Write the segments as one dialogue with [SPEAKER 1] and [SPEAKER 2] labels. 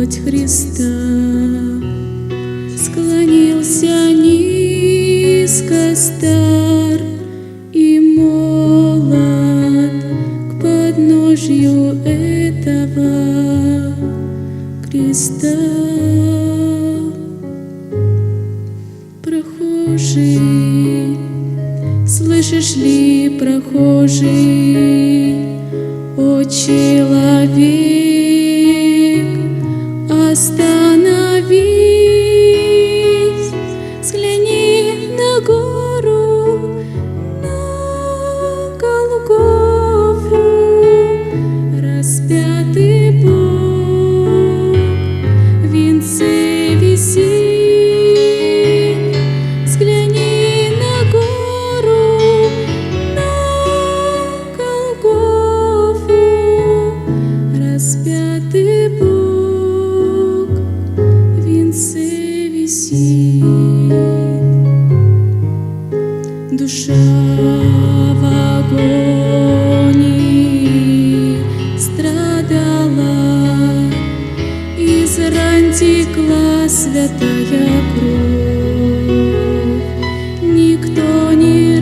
[SPEAKER 1] плоть Христа. Склонился низко стар и молод к подножью этого креста. Прохожий, слышишь ли, прохожий, о человек, остановись, взгляни на гору, на Голгофу, распятый Бог в венце висит. Взгляни на гору, на Голгофу, распятый Бог в венце висит. Душа в агонии страдала, из ран текла святая кровь. Никто не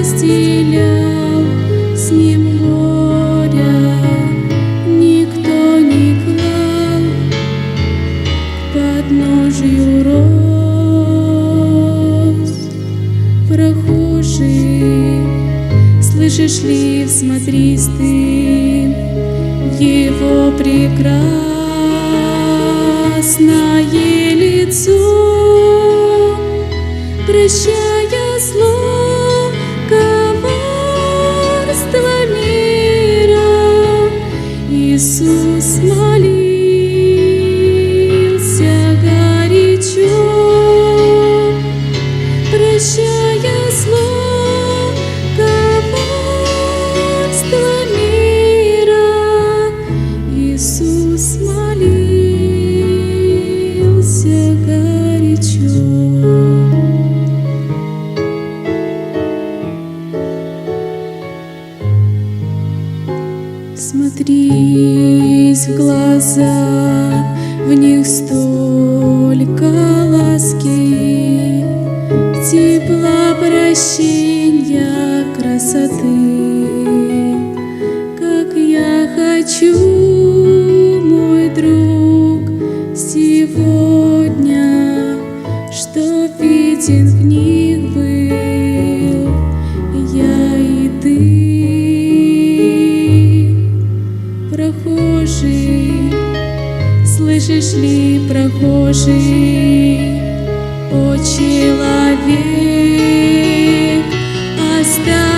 [SPEAKER 1] разделял с ним горя, никто не клал к подножью роз. Прохожий, слышишь ли, всмотрись ты в его прекрасное лицо, прощая зло, коварство мира. Иисус молился горячо, прощая зло, коварство мира. Иисус молился горячо. Смотрись в глаза, в них столько ласки, тепла, прощения, красоты. Как я хочу, мой друг, сегодня, чтоб виден в них был я и ты. Прохожий, слышишь ли, прохожий, о человек, оставь